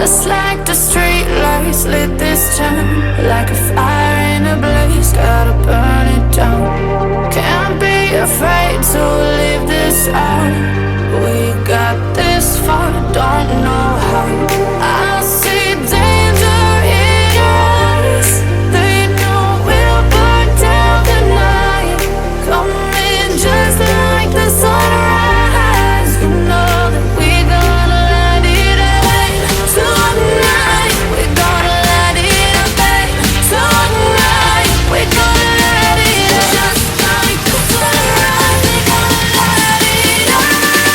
Just like the street lights lit this town, like a fire in a blaze, gotta burn it down. Can't be afraid to leave this out. We got this far, don't know how. I see danger in your eyes. They know we'll burn down the night. Coming just like the sunrise. You know that we're gonna light it up tonight. We're gonna light it up tonight. We're gonna light it up just like the sunrise. We're gonna light it up now.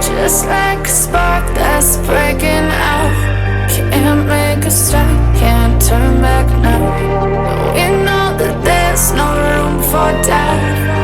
Just like a spark that's breaking out. Can't make a stop, can't turn back now. We know that there's no room for doubt.